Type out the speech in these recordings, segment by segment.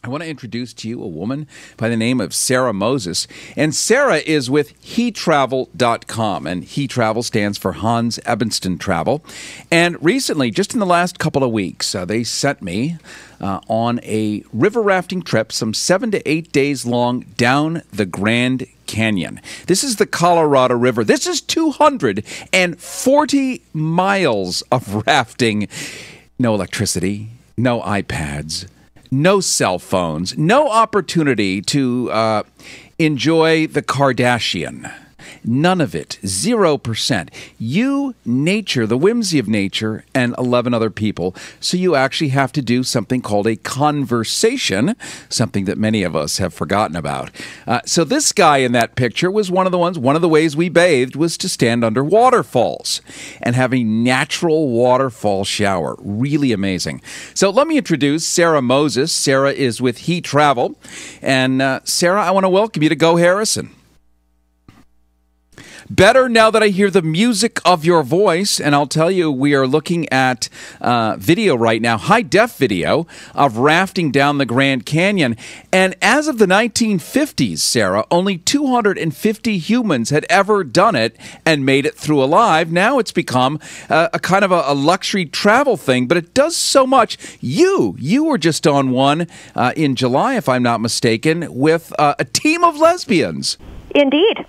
I want to introduce to you a woman by the name of Sara Moses. And Sara is with HETRAVEL.com. And HETRAVEL stands for Hans Ebensten Travel. And recently, just in the last couple of weeks, they sent me on a river rafting trip, some 7 to 8 days long, down the Grand Canyon. This is the Colorado River. This is 240 miles of rafting. No electricity, no iPads, no cell phones, no opportunity to enjoy the Kardashian. None of it. 0%. You, nature, the whimsy of nature, and 11 other people. So you actually have to do something called a conversation, something that many of us have forgotten about. So this guy in that picture was one of the ways we bathed was to stand under waterfalls and have a natural waterfall shower. Really amazing. So let me introduce Sara Moses. Sara is with HETRAVEL. And Sara, I want to welcome you to Go Harrison. Better now that I hear the music of your voice, and I'll tell you, we are looking at video right now, high-def video of rafting down the Grand Canyon. And as of the 1950s, Sara, only 250 humans had ever done it and made it through alive. Now it's become a kind of a luxury travel thing, but it does so much. You were just on one in July, if I'm not mistaken, with a team of lesbians. Indeed.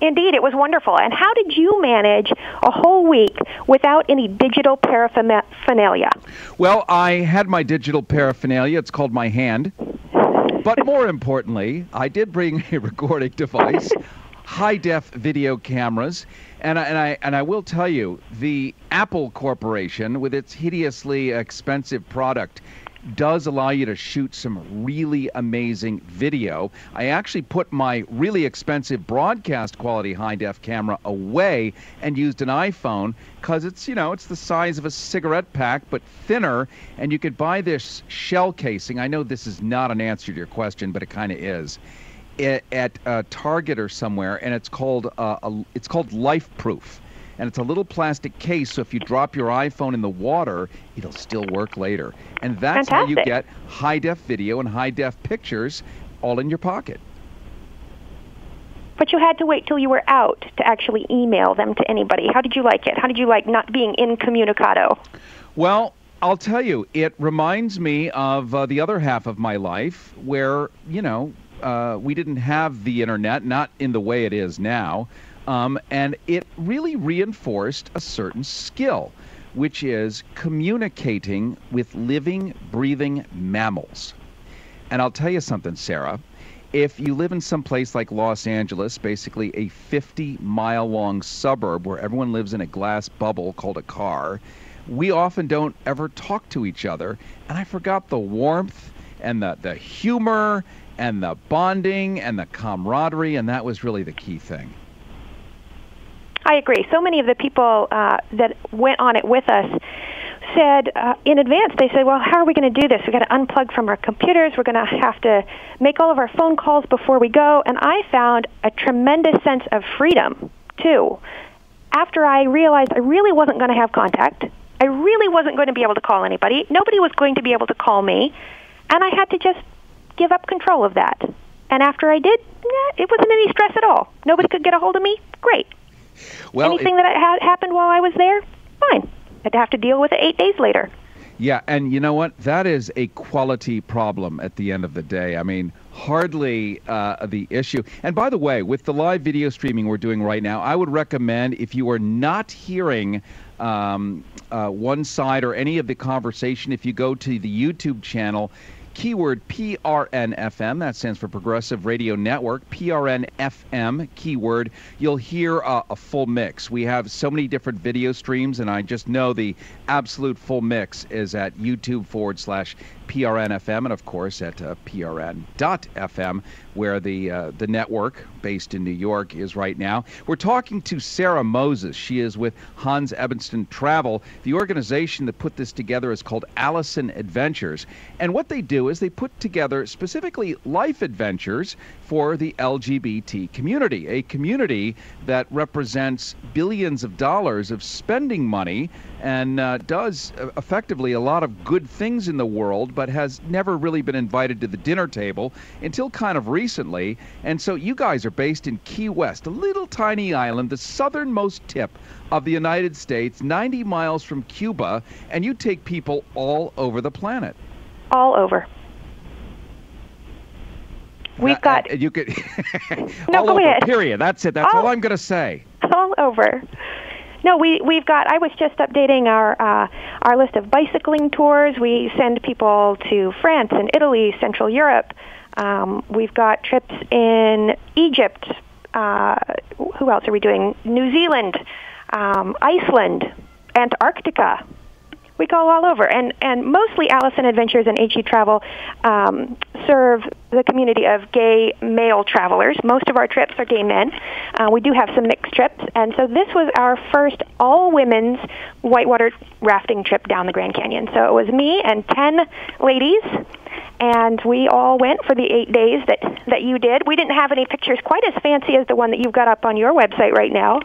Indeed, it was wonderful. And how did you manage a whole week without any digital paraphernalia? Well, I had my digital paraphernalia. It's called my hand. But more importantly, I did bring a recording device, high-def video cameras, and I will tell you, the Apple Corporation, with its hideously expensive product, does allow you to shoot some really amazing video. I actually put my really expensive broadcast quality high-def camera away and used an iPhone because it's, it's the size of a cigarette pack but thinner, and you could buy this shell casing. I know this is not an answer to your question, but it kind of is. At Target or somewhere, and it's called Life Proof. And it's a little plastic case, so if you drop your iPhone in the water, it'll still work later. And that's Fantastic. How you get high-def video and high-def pictures all in your pocket. But you had to wait till you were out to actually email them to anybody. How did you like it? How did you like not being incommunicado? Well, I'll tell you, it reminds me of the other half of my life where, we didn't have the internet, not in the way it is now. And it really reinforced a certain skill, which is communicating with living, breathing mammals. And I'll tell you something, Sara. If you live in some place like Los Angeles, basically a 50-mile-long suburb where everyone lives in a glass bubble called a car, we often don't ever talk to each other. And I forgot the warmth and the humor and the bonding and the camaraderie, and that was really the key thing. I agree. So many of the people that went on it with us said in advance, they said, well, how are we going to do this? We've got to unplug from our computers. We're going to have to make all of our phone calls before we go. And I found a tremendous sense of freedom, too. After I realized I really wasn't going to have contact, I really wasn't going to be able to call anybody. Nobody was going to be able to call me. And I had to just give up control of that. And after I did, it wasn't any stress at all. Nobody could get a hold of me. Great. Well, anything that had happened while I was there, fine. I'd have to deal with it 8 days later. Yeah, and you know what? That is a quality problem at the end of the day. I mean, hardly the issue. And by the way, with the live video streaming we're doing right now, I would recommend, if you are not hearing one side or any of the conversation, if you go to the YouTube channel, keyword PRN-FM, that stands for Progressive Radio Network, PRN-FM, keyword, you'll hear a full mix. We have so many different video streams, and I just know the absolute full mix is at YouTube/PRN-FM, and of course at PRN.FM, where the network based in New York is right now. We're talking to Sara Moses. She is with Hans Ebensten Travel. The organization that put this together is called Alyson Adventures, and what they do is they put together specifically life adventures for the LGBT community, a community that represents billions of dollars of spending money and does effectively a lot of good things in the world, but has never really been invited to the dinner table until kind of recently. And so you guys are based in Key West, a little tiny island, the southernmost tip of the United States, 90 miles from Cuba, and you take people all over the planet. All over. We've got... You could... No, all go over, ahead. period. That's it. That's all I'm going to say. All over. No, we've got... I was just updating our list of bicycling tours. We send people to France and Italy, Central Europe. We've got trips in Egypt. Who else are we doing? New Zealand, Iceland, Antarctica. We go all over, and mostly Alyson Adventures and HETRAVEL serve the community of gay male travelers. Most of our trips are gay men. We do have some mixed trips, and so this was our first all-women's whitewater rafting trip down the Grand Canyon. So it was me and 10 ladies, and we all went for the 8 days that you did. We didn't have any pictures quite as fancy as the one that you've got up on your website right now.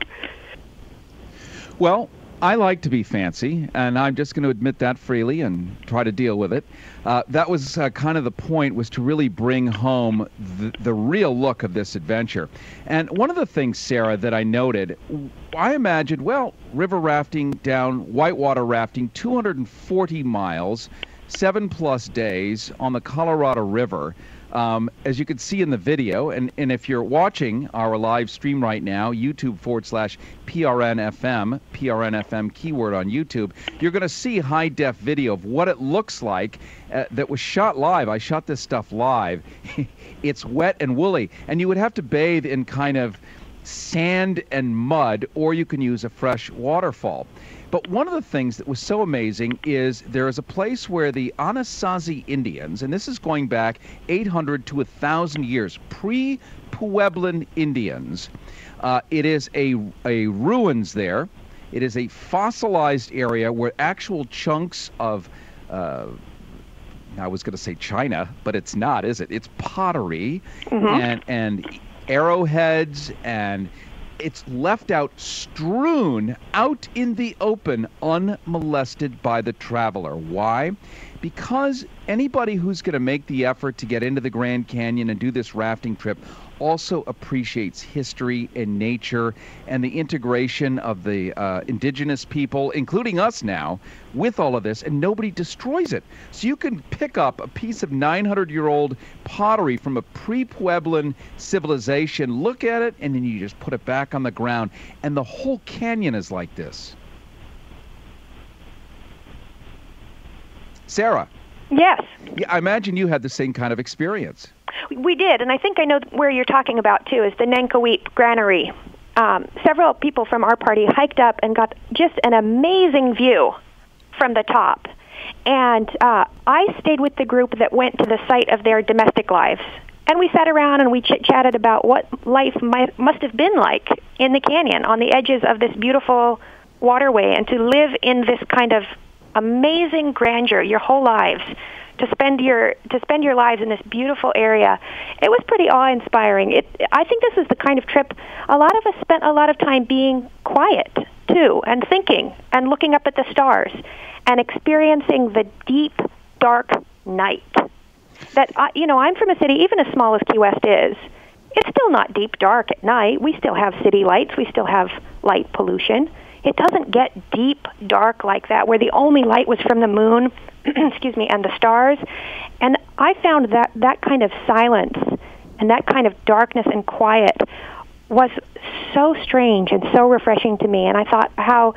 Well, I like to be fancy, and I'm just going to admit that freely and try to deal with it. That was kind of the point, was to really bring home the real look of this adventure. And one of the things, Sarah, that I noted, I imagined, well, river rafting down, whitewater rafting, 240 miles, 7+ days on the Colorado River. As you can see in the video, and if you're watching our live stream right now, YouTube.com/PRNFM, PRNFM keyword on YouTube, you're going to see high-def video of what it looks like that was shot live. I shot this stuff live. It's wet and woolly, and you would have to bathe in kind of sand and mud, or you can use a fresh waterfall. But one of the things that was so amazing is there is a place where the Anasazi Indians, and this is going back 800 to 1,000 years, pre-Pueblan Indians. It is a ruins there. It is a fossilized area where actual chunks of, I was going to say China, but it's not, is it? It's pottery and arrowheads, and it's left out, strewn out in the open, unmolested by the traveler. Why? Because anybody who's going to make the effort to get into the Grand Canyon and do this rafting trip also appreciates history and nature and the integration of the indigenous people, including us now, with all of this, and nobody destroys it. So you can pick up a piece of 900-year-old pottery from a pre-Pueblan civilization, look at it, and then you just put it back on the ground, and the whole canyon is like this. Sarah. Yes. Yeah, I imagine you had the same kind of experience. We did, and I think I know where you're talking about, too, is the Nankoweap Granary. Several people from our party hiked up and got just an amazing view from the top. And I stayed with the group that went to the site of their domestic lives. And we sat around and we chit-chatted about what life must have been like in the canyon on the edges of this beautiful waterway, and to live in this kind of amazing grandeur your whole lives, to spend your lives in this beautiful area. It was pretty awe-inspiring. I think this is the kind of trip a lot of us spent a lot of time being quiet too, and thinking and looking up at the stars and experiencing the deep, dark night. That I'm from a city, even as small as Key West is. It's still not deep dark at night. We still have city lights. We still have light pollution. It doesn't get deep dark like that, where the only light was from the moon, excuse me, and the stars. And I found that kind of silence and that kind of darkness and quiet was so strange and so refreshing to me. And I thought how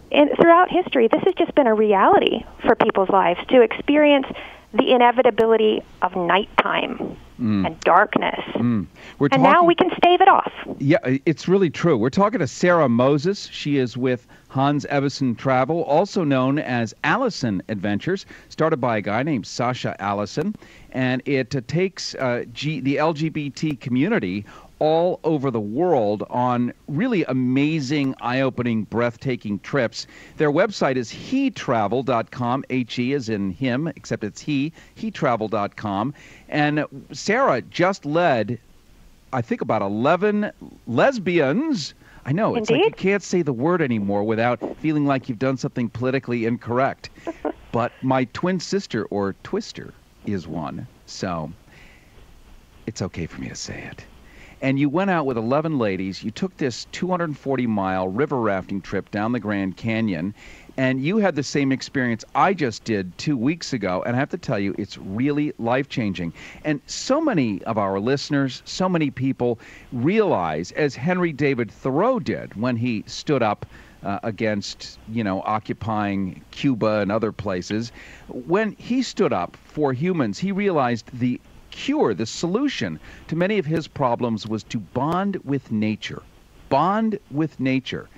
throughout history, this has just been a reality for people's lives, to experience the inevitability of nighttime and darkness. And now we can stave it off. Yeah, it's really true. We're talking to Sara Moses. She is with Hans Ebbesen Travel, also known as Alyson Adventures, started by a guy named Sasha Alyson. And it takes the LGBT community all over the world on really amazing, eye-opening, breathtaking trips. Their website is HETRAVEL.com. H-E as in him, except it's HETRAVEL.com. And Sarah just led, I think, about 11 lesbians. I know. It's Indeed. like you can't say the word anymore without feeling like you've done something politically incorrect. But my twin sister, or twister, is one. So it's okay for me to say it. And you went out with 11 ladies. You took this 240-mile river rafting trip down the Grand Canyon, and you had the same experience I just did 2 weeks ago, and I have to tell you, it's really life-changing. And so many of our listeners, so many people realize, as Henry David Thoreau did when he stood up against, occupying Cuba and other places, when he stood up for humans, he realized the cure, the solution to many of his problems was to bond with nature. Bond with nature.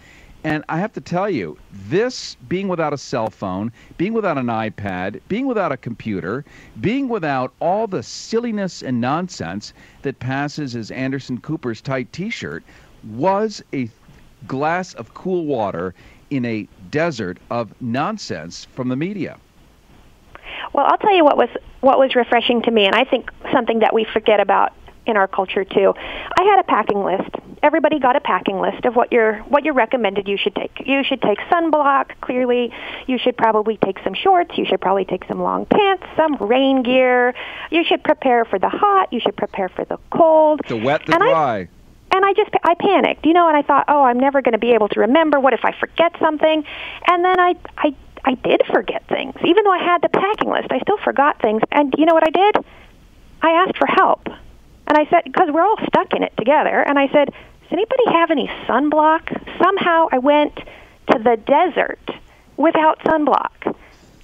And I have to tell you, this, being without a cell phone, being without an iPad, being without a computer, being without all the silliness and nonsense that passes as Anderson Cooper's tight T-shirt, was a glass of cool water in a desert of nonsense from the media. Well, I'll tell you what was refreshing to me, and I think something that we forget about in our culture too. I had a packing list. Everybody got a packing list of what you're recommended you should take. You should take sunblock, clearly. You should probably take some shorts. You should probably take some long pants, some rain gear. You should prepare for the hot. You should prepare for the cold. The wet, the dry. And I panicked, and I thought, oh, I'm never going to be able to remember. What if I forget something? And then I did forget things. Even though I had the packing list, I still forgot things. And you know what I did? I asked for help. And I said, because we're all stuck in it together, and I said, does anybody have any sunblock? Somehow I went to the desert without sunblock.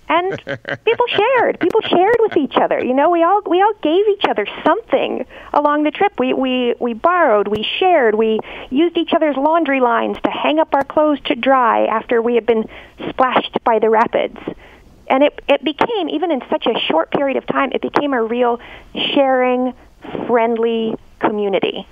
And people shared. People shared with each other. We all gave each other something along the trip. We borrowed, we shared, we used each other's laundry lines to hang up our clothes to dry after we had been splashed by the rapids. And it became, even in such a short period of time, it became a real sharing, friendly community.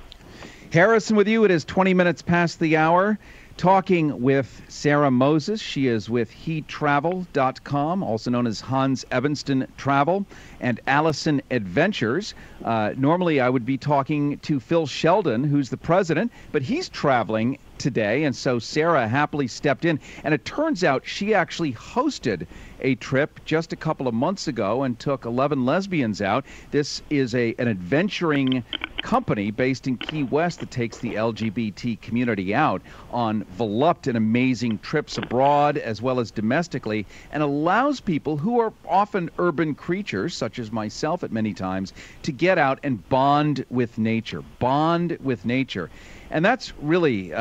Harrison, with you, it is 20 minutes past the hour. Talking with Sara Moses. She is with HETRAVEL.com, also known as Hans Evanston Travel, and Alyson Adventures. Normally I would be talking to Phil Sheldon, who's the president, but he's traveling today, and so Sara happily stepped in. And it turns out she actually hosted a trip just a couple of months ago and took 11 lesbians out. This is an adventuring company based in Key West that takes the LGBT community out on voluptuous and amazing trips abroad as well as domestically, and allows people who are often urban creatures, such as myself at many times, to get out and bond with nature. Bond with nature. And that's really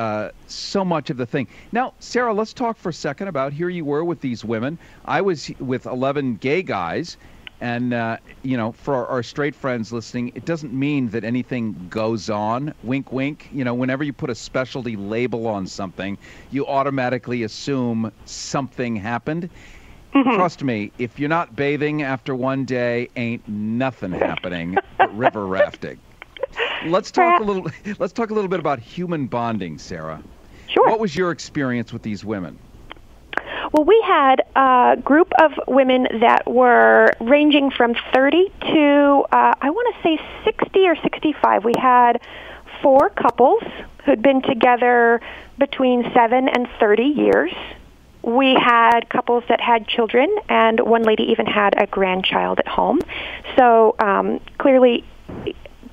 so much of the thing. Now, Sara, let's talk for a second about, here you were with these women. I was with 11 gay guys. And, for our straight friends listening, it doesn't mean that anything goes on. Wink, wink. Whenever you put a specialty label on something, you automatically assume something happened. Mm-hmm. Trust me, if you're not bathing after one day, ain't nothing happening but river rafting. Let's talk a little bit about human bonding, Sara. Sure. What was your experience with these women? Well, we had a group of women that were ranging from 30 to, I want to say 60 or 65. We had 4 couples who'd been together between 7 and 30 years. We had couples that had children, and one lady even had a grandchild at home. So clearly,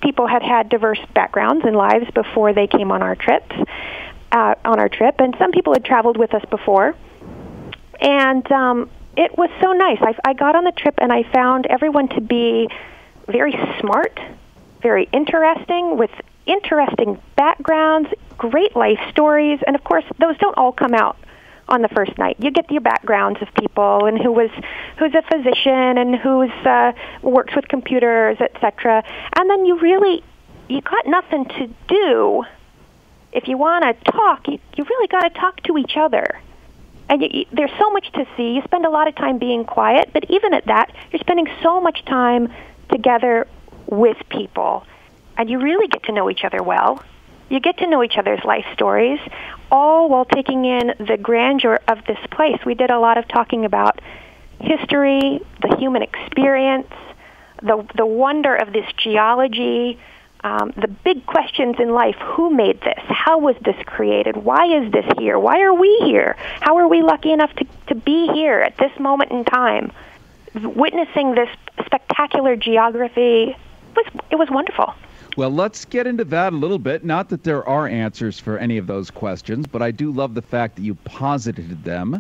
people had diverse backgrounds and lives before they came on our trip. And some people had traveled with us before. And it was so nice. I got on the trip, and I found everyone to be very smart, very interesting, with interesting backgrounds, great life stories. And, of course, those don't all come out on the first night. You get your backgrounds of people, and who's a physician and who's works with computers, etc. And then you got nothing to do. If you want to talk, you really got to talk to each other. And there's so much to see. You spend a lot of time being quiet, but even at that, you're spending so much time together with people. And you really get to know each other well. You get to know each other's life stories, all while taking in the grandeur of this place. We did a lot of talking about history, the human experience, the wonder of this geology, the big questions in life. Who made this? How was this created? Why is this here? Why are we here? How are we lucky enough to be here at this moment in time? Witnessing this spectacular geography, it was wonderful. Well, let's get into that a little bit. Not that there are answers for any of those questions, but I do love the fact that you posited them.